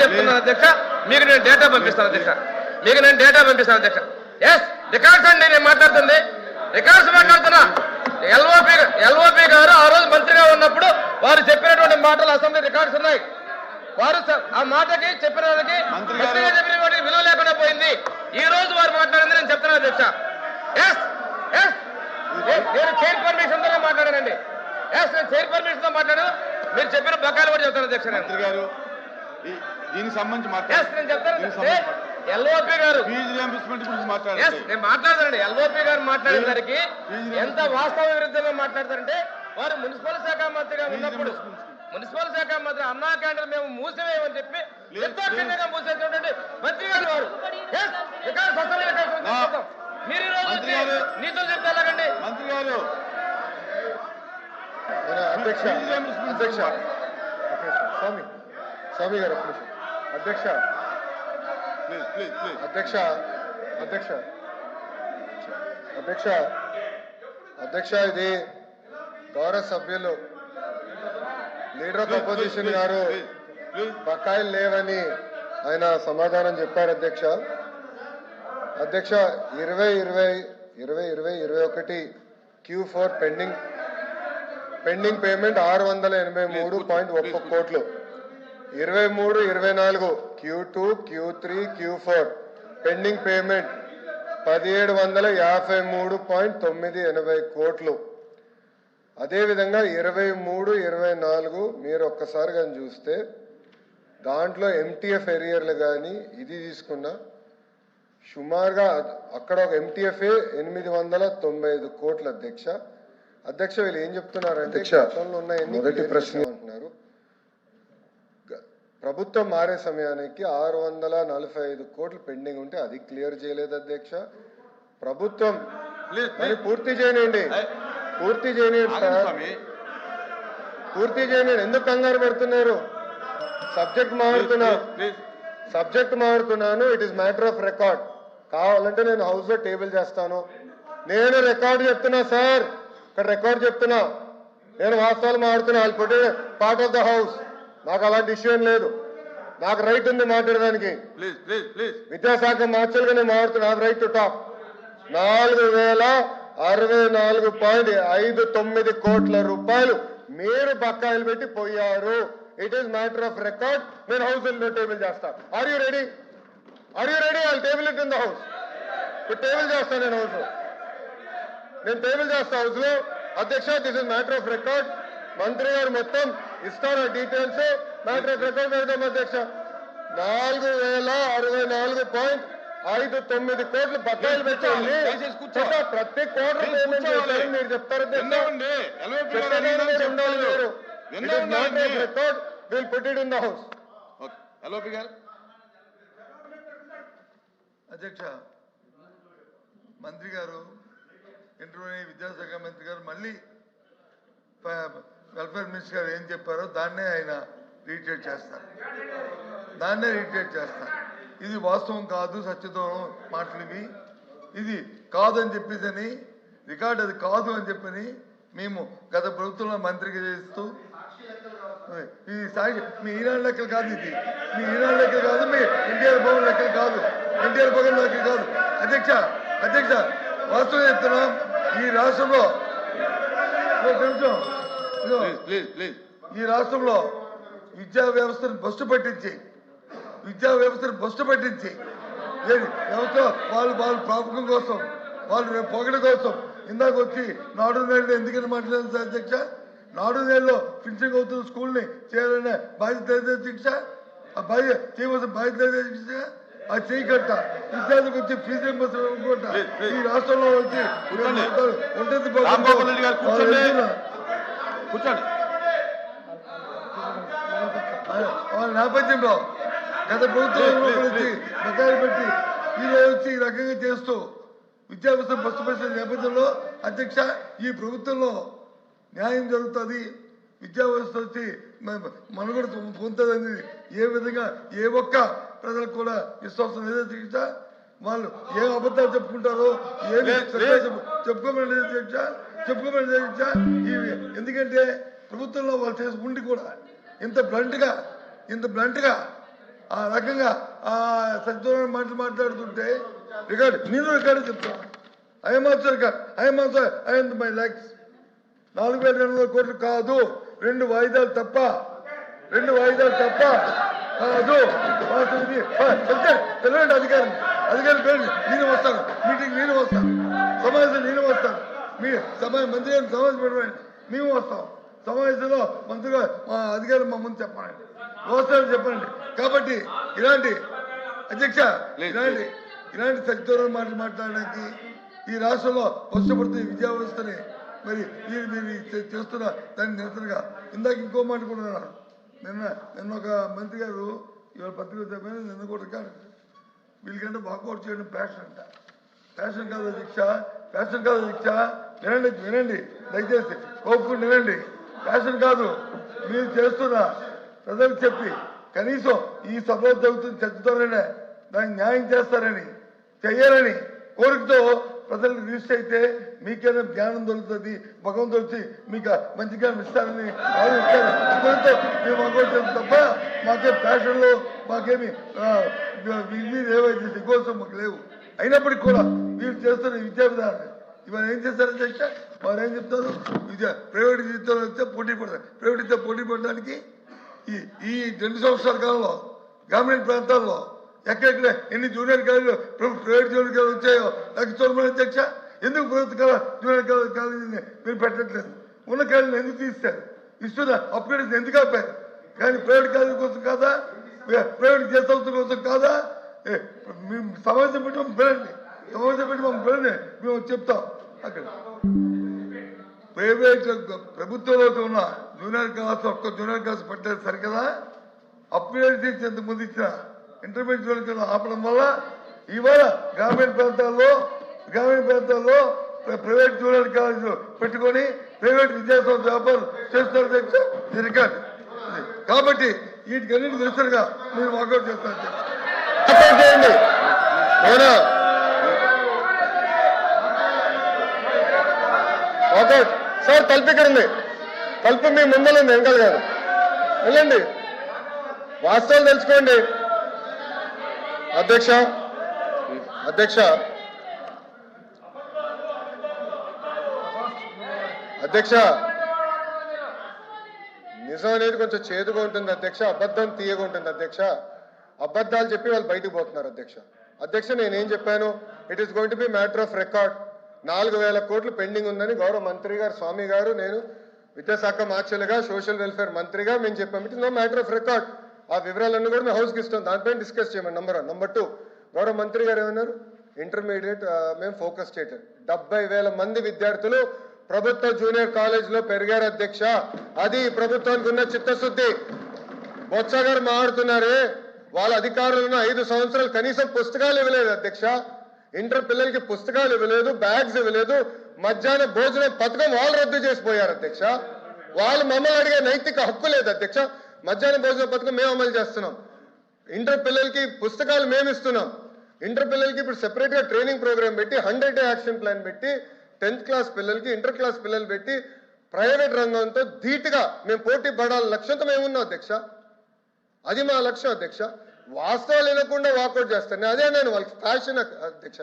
చెప్తున్నాను అధ్యక్ష, మీకు నేను డేటా పంపిస్తాను అధ్యక్ష, మీకు నేను డేటా పంపిస్తాను అధ్యక్ష. ఎస్ రికార్డ్స్ అండి, నేను మాట్లాడుతుంది రికార్డ్స్ మాట్లాడుతున్నా. ఎల్ఓపి గారు ఆ రోజు మంత్రిగా ఉన్నప్పుడు వారు చెప్పినటువంటి మాటలు అసెంబ్లీ రికార్డ్స్ ఉన్నాయి. వారు ఆ మాటకి చెప్పిన వాటికి మంత్రిగా చెప్పిన వాటికి విలువ లేకుండా పోయింది. ఈ రోజు వారు మాట్లాడింది నేను చెప్తున్నాను అధ్యక్ష. ఎస్ ఎస్ నేను చైర్ పర్మిషన్ తోనే మాట్లాడానండి. ఎస్ నేను చైర్ పర్మిషన్ తో మాట్లాడాను. మీరు చెప్పిన బకాయిలు కూడా చెప్తాను అధ్యక్ష. మంత్రి గారు దీనికి సంబంధించి నేను చెప్తాను. ఎల్ఓపి గారు నేను మాట్లాడతానండి. ఎల్ఓపి గారు మాట్లాడేసరికి ఎంత వాస్తవ విరుద్ధంగా మాట్లాడతారంటే, వారు మున్సిపల్ శాఖ మంత్రిగా ఉన్నప్పుడు మున్సిపల్ శాఖ మంత్రి అన్నా క్యాంటీన్ మేము మూసివేయమని చెప్పి నిర్దాక్షిణ్యంగా మూసేసినటువంటి మంత్రి గారు వారు. మీరు ఈ రోజు నీతులు చెప్తే ఎలాగండి? మంత్రి గారు అధ్యక్ష అధ్యక్ష స్వామి గారు అధ్యక్ష అధ్యక్ష అధ్యక్ష అధ్యక్ష అధ్యక్ష ఇది గౌరవ సభ్యులు లీడర్ ఆఫ్ అపోజిషన్ గారు బకాయిలు లేవని ఆయన సమాధానం చెప్పారు అధ్యక్ష. అధ్యక్ష 2020-21 Q4 పెండింగ్ పేమెంట్ 683.1 కోట్లు. 23-24 Q2, Q3, Q4 pending payment 1753.980 కోట్లు. అదేవిధంగా 23-24 మీరు ఒక్కసారి కానీ చూస్తే దాంట్లో MTF ఎరియర్లు కానీ ఇది తీసుకున్నా సుమారుగా అక్కడ ఒక MTF 895 కోట్లు అధ్యక్ష. అధ్యక్ష వీళ్ళు ఏం చెప్తున్నారంటే ఉన్న మొదటి ప్రశ్న అంటున్నారు, ప్రభుత్వం మారే సమయానికి 645 కోట్లు పెండింగ్ ఉంటే అది క్లియర్ చేయలేదు అధ్యక్ష. ప్రభుత్వం పూర్తి చేయనండి, పూర్తి చేయనండి సార్, పూర్తి చేయనండి. ఎందుకు కంగారు పెడుతున్నారు? సబ్జెక్ట్ మారుతున్నాను. It is matter of record. కావాలంటే నేను హౌస్ లో టేబుల్ చేస్తాను. నేను రికార్డు చెప్తున్నా సార్, ఇక్కడ రికార్డు చెప్తున్నా. నేను వాస్తవాలు మారుతున్నా. I'll put it part of the house. నాకు అలాంటి ఇష్యూ ఏం లేదు. నాకు రైట్ ఉంది మాట్లాడడానికి. విద్యాశాఖ మార్చలుగా నేను మాట్లాడుతున్నా. Right to talk. 4064.59 కోట్ల రూపాయలు మీరు బకాయిలు పెట్టి పోయారు. It is matter of record. నేను హౌస్ లో టేబుల్ చేస్తాను. Are you ready? I table it in the house. Table చేస్తాను నేను హౌస్ లో. నేను టేబుల్ చేస్తా హౌస్ లో. అధ్యక్ష this is matter of record. మంత్రి గారు మొత్తం ఇస్తారు డీటెయిల్స్. మ్యాటర్ ఆఫ్ రికార్డ్ పెడతాం అధ్యక్ష. 4064.59 కోట్లు బకాయిలు పెట్టండి. ప్రతి కోట్ల పేమెంట్ చేస్తారని మీరు చెప్తారు అధ్యక్ష. Record will put it in the house. అధ్యక్ష మంత్రి గారు ఇంటర్వ్యూ విద్యాశాఖ మంత్రి గారు మళ్ళీ వెల్ఫేర్ మినిస్టర్ గారు ఏం చెప్పారో దాన్నే ఆయన రీట్రేట్ చేస్తారు. ఇది వాస్తవం కాదు, సత్యదూరం మాటలు ఇవి. ఇది కాదని చెప్పేసి రికార్డు అది కాదు అని చెప్పని మేము గత ప్రభుత్వంలో మంత్రిగా చేస్తూ ఇది సాక్షి మీ ఈనాడు లెక్కలు కాదు, ఇది మీ ఈనాడు లెక్కలు కాదు, మీ ఎన్టీఆర్ భవన్ లెక్కలు కాదు, ఎన్టీఆర్ భవన్ లెక్కలు కాదు. అధ్యక్ష వాస్తవం చెప్తున్నాం. ఈ రాష్ట్రంలో విద్యా వ్యవస్థను బస్టు పట్టించి వ్యవస్థ వాళ్ళు ప్రాపకం కోసం, వాళ్ళు పొగడ కోసం ఇందాక వచ్చి నాడు నేళ్ళు ఎందుకని మాట్లాడారు సార్ అధ్యక్ష? నాడు నేలలో ఫినిషింగ్ అవుతున్న స్కూల్ని చేయాలనే బాధ్యత అధ్యక్ష. ఆ చేయవలసిన బాధ్యత అధ్యక్ష. అది చేయకట్ట విద్యార్థులకు వచ్చి ఫీజు రింబర్స్మెంట్ ఈ రాష్ట్రంలో వచ్చి ఉంటుంది. వాళ్ళ నేపథ్యంలో గత ప్రభుత్వంలో బకాయిలు పెట్టి ఈరోజు వచ్చి ఈ రకంగా చేస్తూ విద్యా వ్యవస్థ బస్సు నేపథ్యంలో అధ్యక్ష ఈ ప్రభుత్వంలో న్యాయం జరుగుతుంది, విద్యా వ్యవస్థ వచ్చి మనుగడ పొందుతుంది ఏ విధంగా ఏ ఒక్క ప్రజలకు కూడా విశ్వాసం లేదో అధ్యక్ష. వాళ్ళు ఏ అబద్ధాలు చెప్పుకుంటారో ఏమి చెప్పుకోమని అధ్యక్ష. ఎందుకంటే ప్రభుత్వంలో వాళ్ళు చేసి ఉండి కూడా ఇంత బ్లంట్గా ఆ రకంగా ఆ సత్యనారాయణ మాటలు మాట్లాడుతుంటే రికార్డు చెప్తాను. I'm also record my likes 4,200 కోట్లు కాదు, 2 వాయిదాలు తప్ప కాదు. తెలియండి అధికారి పేరు నేను వస్తాను, మీటింగ్ నేను వస్తాను, సమావేశం నేను వస్తాను, మీ మంత్రి గారిని సమావేశం పెట్టండి, మేము వస్తాం. సమావేశంలో మంత్రిగా మా అధికారులు మా ముందు చెప్పండి, వ్యవస్థలు చెప్పండి. కాబట్టి ఇలాంటి అధ్యక్ష ఇలాంటి సత్యనారాయణ మాటలు మాట్లాడడానికి ఈ రాష్ట్రంలో కష్టపడుతున్న విద్యా వ్యవస్థని మరి మీరు చేస్తున్న దాన్ని నిరసనగా ఇందాక ఇంకో మాట కూడా అన్నారు. నిన్న ఒక మంత్రి గారు ఇవాళ పత్రిక చెప్పాను, నిన్న కూడా రికార్డు వీళ్ళకంటే వాకౌట్ చేయడం ప్యాషన్ కాదు అధ్యక్ష. వినండి దయచేసి కోపుకుని వినండి. ప్యాషన్ కాదు, మీరు చేస్తున్న ప్రజలకు చెప్పి కనీసం ఈ సభలో జరుగుతున్న చర్చతోనే దానికి న్యాయం చేస్తారని చెయ్యాలని కోరికతో ప్రజలకు రిజిస్టర్ అయితే మీకైనా జ్ఞానం దొరుకుతుంది, భగవంతుడు వచ్చి మీకు మంచి జ్ఞానం ఇస్తారని ఆలోచిస్తారు. మేము అనుకుంటాం తప్ప మాకే ప్యాషన్లో మాకేమి ఏవైతే కోసం మాకు లేవు. అయినప్పటికీ కూడా వీళ్ళు చేస్తున్న విద్యా విధానం ఇవాళ ఏం చేస్తారని చెప్తే వారు ఏం చెప్తారు, ప్రైవేట్ విద్యలో వస్తే పోటీ పడతారు. ప్రైవేట్ విద్య పోటీ పడడానికి ఈ 2 సంవత్సరాల కాలంలో గ్రామీణ ప్రాంతాల్లో ఎక్కడెక్కడ ఎన్ని జూనియర్ కాలేజీలు ప్రైవేట్ జూనియర్ కాలేజీలు వచ్చాయో నాకు చూడమని అధ్యక్ష. ఎందుకు ప్రభుత్వ జూనియర్ కాలేజీని మీరు పెట్టట్లేదు? ఉన్న కాలేజీని ఎందుకు తీస్తారు? ఇస్తున్న అప్గ్రేడేషన్ ఎందుకు ఆపారు? కానీ ప్రైవేట్ కాలేజీ కోసం కాదా, ప్రైవేట్ విద్యా సంస్థల కోసం కాదా? సమావేశం పెట్టి మమ్మల్ని పిలండి, మేము చెప్తాం. అక్కడ ప్రైవేట్ ప్రభుత్వంలో ఉన్న జూనియర్ క్లాస్ ఒక్క జూనియర్ క్లాస్ పట్టేది సరికదా? అప్గ్రేడ్ చేసి ఎంతమంది ఇచ్చిన ఇంటర్మీడియట్ జూనియర్ ఆపడం వల్ల ఇవాళ గ్రామీణ ప్రాంతాల్లో ప్రైవేట్ జూనియర్ కాలేజీలు పెట్టుకొని ప్రైవేట్ విద్యాసంస్థ వ్యాపారం చేస్తున్నారు రికార్డు. కాబట్టి వీటికన్నింటి నిరసనగా మీరు వాకౌట్ చేస్తారు. సార్ తలుపు ఇక్కడ ఉంది, తలుపు మీ ముందర ఉంది, వెనకాల కాదు. వెళ్ళండి, వాస్తవాలు తెలుసుకోండి. అధ్యక్ష నిజం అనేది కొంచెం చేదుగా ఉంటుంది అధ్యక్ష, అబద్ధం తీయగా ఉంటుంది అధ్యక్ష. అబద్ధాలు చెప్పి వాళ్ళు బయటకు పోతున్నారు అధ్యక్ష. నేనేం చెప్పాను, it is going to be matter of record. 4,000 కోట్లు పెండింగ్ ఉందని గౌరవ మంత్రి గారు స్వామి గారు, నేను విద్యాశాఖ మార్చలుగా సోషల్ వెల్ఫేర్ మంత్రిగా మేము చెప్పాము. It is no matter of record. ఆ వివరాలన్నీ కూడా మేము హౌస్కి ఇస్తాం, దానిపైన డిస్కస్ చేయమని. నంబర్ 1. నంబర్ 2, గౌరవ మంత్రి గారు ఏమన్నారు, ఇంటర్మీడియట్ మేము ఫోకస్ చేయటం 70,000 మంది విద్యార్థులు ప్రభుత్వ జూనియర్ కాలేజీలో పెరిగారు అధ్యక్ష. అది ప్రభుత్వానికి ఉన్న చిత్తశుద్ధి. బొత్స గారు మాట్లాడుతున్నారే, వాళ్ళ అధికారులను 5 సంవత్సరాలు కనీసం పుస్తకాలు ఇవ్వలేదు అధ్యక్ష. ఇంటర్ పిల్లలకి పుస్తకాలు ఇవ్వలేదు, బ్యాగ్స్ ఇవ్వలేదు, మధ్యాహ్న భోజనం పథకం వాళ్ళు రద్దు చేసిపోయారు అధ్యక్ష. వాళ్ళు మమ్మల్ని అడిగే నైతిక హక్కు లేదు అధ్యక్ష. మధ్యాహ్న భోజన పథకం మేము అమలు చేస్తున్నాం, ఇంటర్ పిల్లలకి పుస్తకాలు మేము ఇస్తున్నాం. ఇంటర్ పిల్లలకి ఇప్పుడు సెపరేట్ గా ట్రైనింగ్ ప్రోగ్రామ్ పెట్టి 100 డే యాక్షన్ ప్లాన్ పెట్టి 10th క్లాస్ పిల్లలకి, ఇంటర్ క్లాస్ పిల్లలు పెట్టి ప్రైవేట్ రంగంతో ధీటుగా మేము పోటీ పడాలి లక్ష్యంతో మేము ఉన్నాం అధ్యక్ష. అది మా లక్ష్యం అధ్యక్ష. వాస్తవాలు వినకుండా వాకౌట్ చేస్తాను, అదే నేను వాళ్ళకి ఫ్యాషన్ అధ్యక్ష.